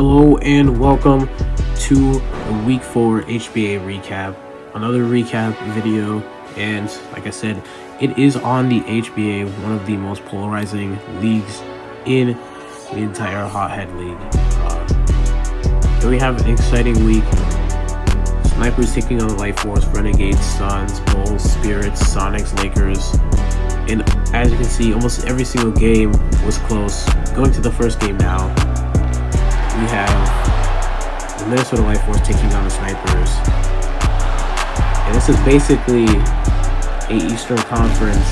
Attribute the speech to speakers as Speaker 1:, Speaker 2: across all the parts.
Speaker 1: Hello and welcome to the Week 4 HBA recap. Another recap video, and like I said, it is on the HBA, one of the most polarizing leagues in the entire Hothead League. So we have an exciting week. Snipers taking on the Light Force, Renegades, Suns, Bulls, Spirits, Sonics, Lakers. And as you can see, almost every single game was close. Going to the first game now, we have the Minnesota Light Force taking on the Snipers. And this is basically a Eastern Conference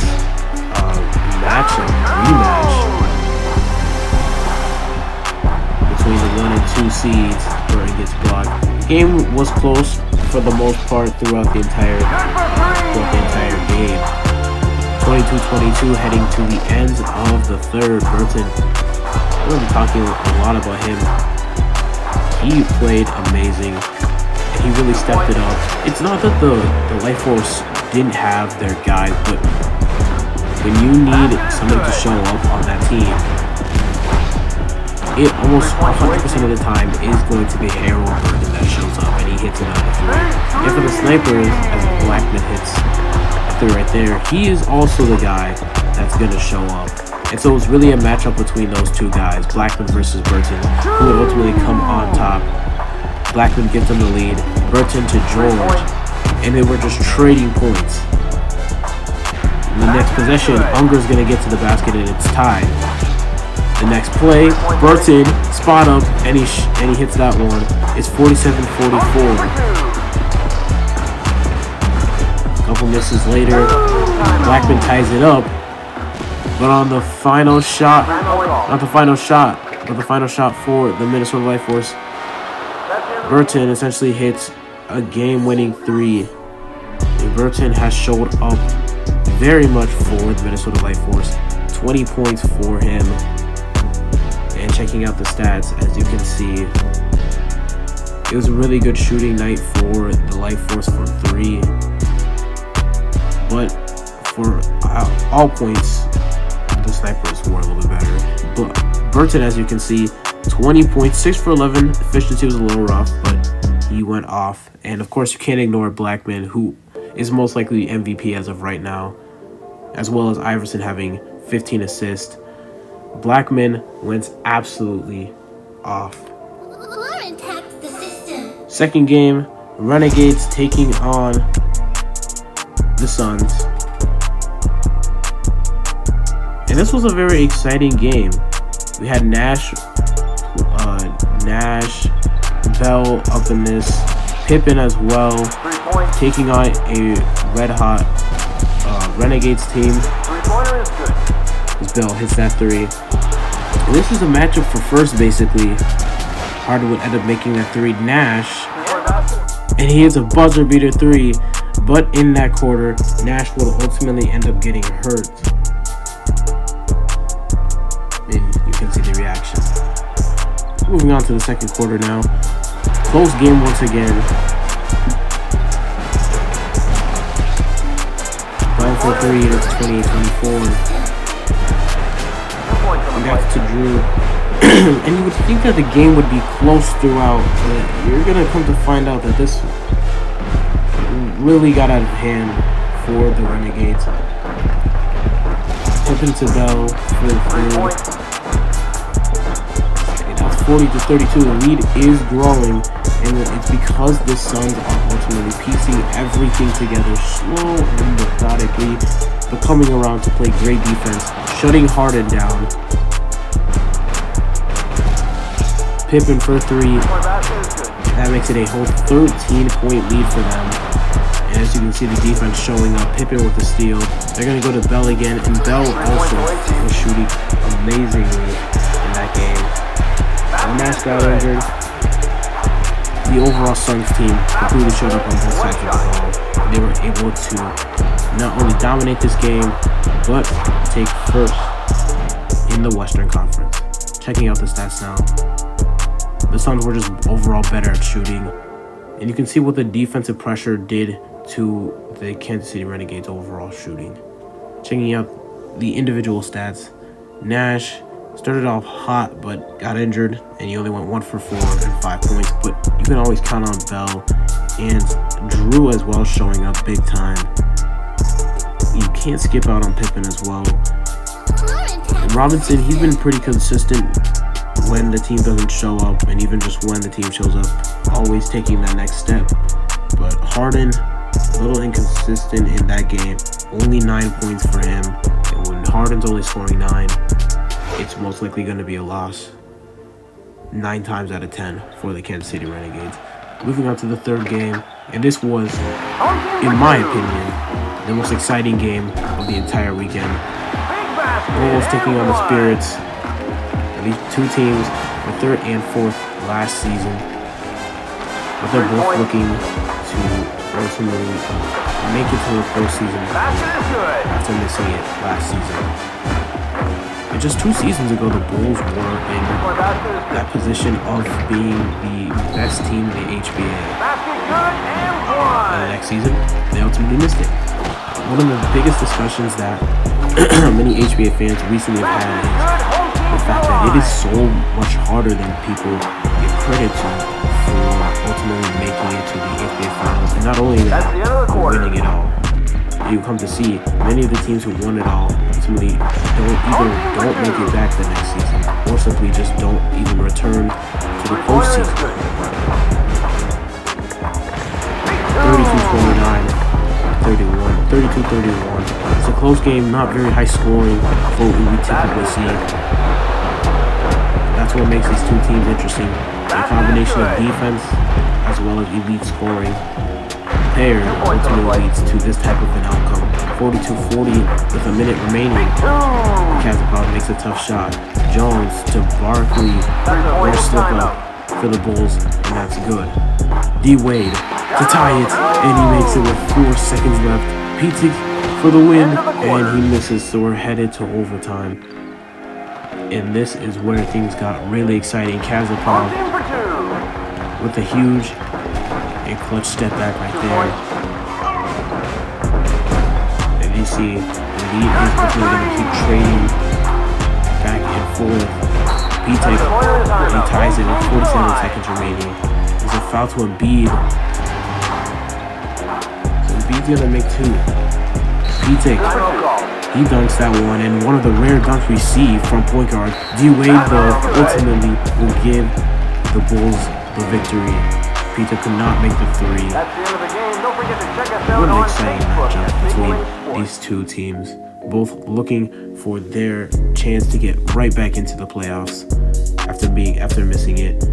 Speaker 1: rematch between the 1 and 2 seeds. Burton gets blocked. The game was close for the most part throughout the entire game. 22-22 heading to the end of the third. Burton, we're going to be talking a lot about him. He played amazing, and he really stepped it up. It's not that the Light Force didn't have their guys, but when you need somebody to show up on that team, it almost 100% of the time is going to be Harold Burton that shows up, and he hits another three. And for the Snipers, as Blackman hits a three right there, he is also the guy that's going to show up. And so it was really a matchup between those two guys, Blackman versus Burton, who would ultimately come on top. Blackman gives them the lead, Burton to George, and they were just trading points. In the next possession, Unger's going to get to the basket and it's tied. The next play, Burton spot up and he hits that one. It's 47-44. A couple misses later, Blackman ties it up. But on the final shot, but the final shot for the Minnesota Light Force, Burton essentially hits a game-winning three. And Burton has showed up very much for the Minnesota Light Force. 20 points for him. And checking out the stats, as you can see, it was a really good shooting night for the Light Force from three. But for all points, the Snipers were a little bit better. But Burton, as you can see, 20 points, 6 for 11. Efficiency was a little rough, but he went off. And of course, you can't ignore Blackman, who is most likely MVP as of right now, as well as Iverson having 15 assists. Blackman went absolutely off. Second game, Renegades taking on the Suns. And this was a very exciting game. We had Nash, Bell up in this, Pippen as well, taking on a red-hot Renegades team. As Bell hits that three. And this is a matchup for first, basically. Harden would end up making that three. Nash, and he hits a buzzer beater three, but in that quarter, Nash will ultimately end up getting hurt. You can see the reaction. Moving on to the second quarter now. Close game once again. Down for three, and it's 28-24. We got to Drew. And you would think that the game would be close throughout, but you're going to come to find out that this really got out of hand for the Renegades. Pippen to Bell for the third. 40-32, the lead is growing, and it's because the Suns are ultimately piecing everything together slow and methodically, but coming around to play great defense, shutting Harden down. Pippen for three. That makes it a whole 13-point lead for them. And as you can see, the defense showing up. Pippen with the steal. They're going to go to Bell again, and Bell also was shooting amazingly in that game. Nash got injured. The overall Suns team completely showed up on both sides of the ball. They were able to not only dominate this game, but take first in the Western Conference. Checking out the stats now. The Suns were just overall better at shooting. And you can see what the defensive pressure did to the Kansas City Renegades overall shooting. Checking out the individual stats. Nash Started off hot, but got injured, and he only went 1 for 4 and 5 points. But you can always count on Bell and Drew as well, showing up big time. You can't skip out on Pippen as well. Robinson, he's been pretty consistent when the team doesn't show up, and even just when the team shows up, always taking that next step. But Harden, a little inconsistent in that game. Only 9 points for him, and when Harden's only scoring 9, it's most likely going to be a loss 9 times out of 10 for the Kansas City Renegades. Moving on to the third game, and this was, in my opinion, the most exciting game of the entire weekend. Bulls taking on the Spirits. And these two teams were 3rd and 4th last season, but they're both looking to ultimately make it to the postseason after missing it last season. And just 2 seasons ago, the Bulls were in that position of being the best team in the HBA. And the next season, they ultimately missed it. One of the biggest discussions that many HBA fans recently have had is the fact that it is so much harder than people give credit to for ultimately making it to the HBA finals. And not only that, for winning it all. You come to see many of the teams who won it all ultimately don't make it back the next season, or simply just don't even return to the postseason. 32-29. 32-31. It's a close game, not very high scoring for what we typically see. That's what makes these two teams interesting. A combination of defense as well as elite scoring paired ultimately leads to this type of an outcome. 42-40 with a minute remaining. Kazapov makes a tough shot. Jones to Barkley. There's slip up for the Bulls, and that's good. D-Wade to tie it, and he makes it with 4 seconds left. Pitek for the win, and he misses, so we're headed to overtime. And this is where things got really exciting. Kazapov with a huge and clutch step back right there. And you see the lead is going to keep trading back and forth. Pitek, he ties it with 47 seconds remaining. There's a foul to Embiid. Embiid's gonna make 2. Pitek, he dunks that one, and one of the rare dunks we see from point guard. D-Wade, though, ultimately will give the Bulls the victory. Pitek could not make the 3. What an exciting matchup between these two teams, both looking for their chance to get right back into the playoffs after missing it.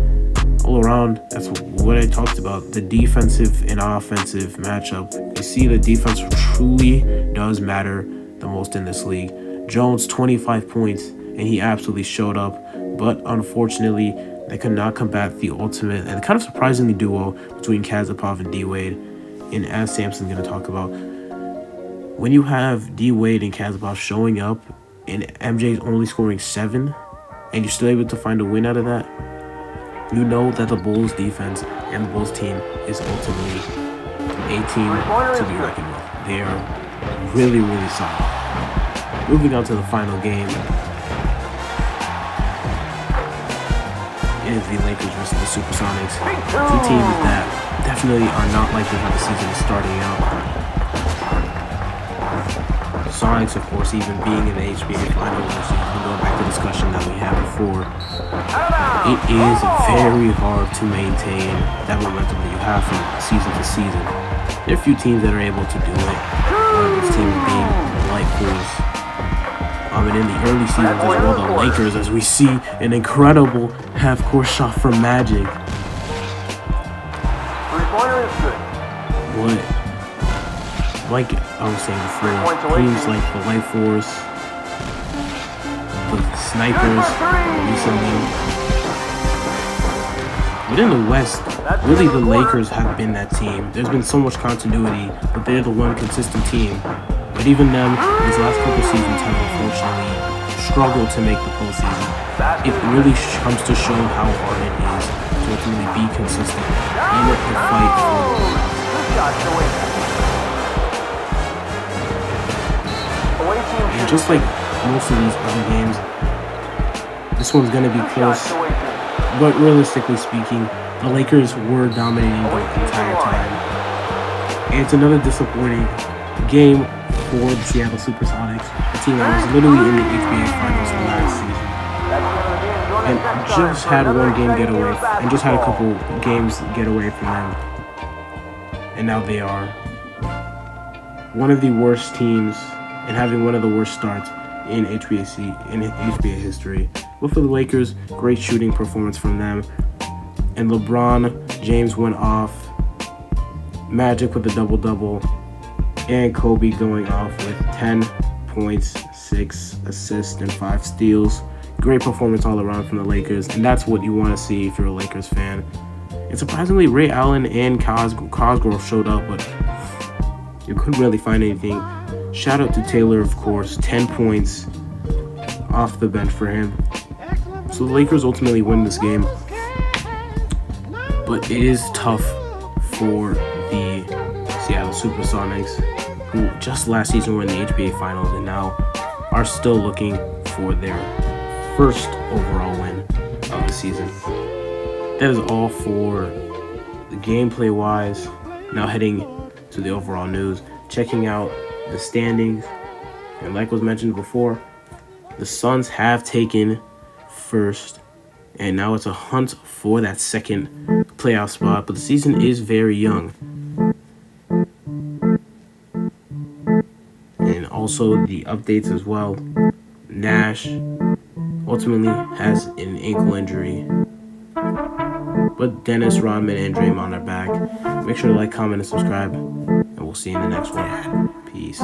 Speaker 1: All around, that's what I talked about, the defensive and offensive matchup. You see the defense truly does matter the most in this league. Jones, 25 points, and he absolutely showed up, but unfortunately, they could not combat the ultimate and kind of surprisingly duo between Kazapov and D-Wade. And as Samson's going to talk about, when you have D-Wade and Kazapov showing up and MJ's only scoring 7, and you're still able to find a win out of that, you know that the Bulls defense and the Bulls team is ultimately a team to be reckoned with. They are really, really solid. Moving on to the final game, is the Lakers versus the Supersonics. Two teams that definitely are not likely how the season is starting out. Sonics, of course, even being in the HBA finals this season, going back to the discussion that we had before, it is very hard to maintain that momentum that you have from season to season. There are a few teams that are able to do it. One of those teams being Light Force. And in the early seasons as well, the Lakers, as we see an incredible half-court shot from Magic. What? Like I was saying before, teams like the Light Force, the Snipers recently. Within the West, really the Lakers have been that team. There's been so much continuity, but they're the one consistent team. But even them, these last couple seasons have unfortunately struggled to make the postseason. It really comes to show how hard it is to ultimately be consistent in the fight for the playoffs. And just like most of these other games, This one's going to be close, but realistically speaking, the Lakers were dominating the entire time. And it's another disappointing game for the Seattle Supersonics, a team that was literally in the HBA Finals last season. And just had one game get away, and just had a couple games get away from them. And now they are one of the worst teams and having one of the worst starts in HBA history. But for the Lakers, great shooting performance from them. And LeBron James went off. Magic with a double-double. And Kobe going off with 10 points, 6 assists, and 5 steals. Great performance all around from the Lakers, and that's what you want to see if you're a Lakers fan. And surprisingly, Ray Allen and Cosgrove showed up, but you couldn't really find anything. Shout out to Taylor, of course, 10 points off the bench for him. So the Lakers ultimately win this game, but it is tough for the Seattle Supersonics, who just last season were in the HBA Finals and now are still looking for their first overall win of the season. That is all for the gameplay wise. Now heading to the overall news, checking out the standings, and like was mentioned before, the Suns have taken first, and now it's a hunt for that second playoff spot, but the season is very young. And also the updates as well. Nash ultimately has an ankle injury, but Dennis Rodman and Draymond are back. Make sure to like, comment, and subscribe, and we'll see you in the next one. Peace.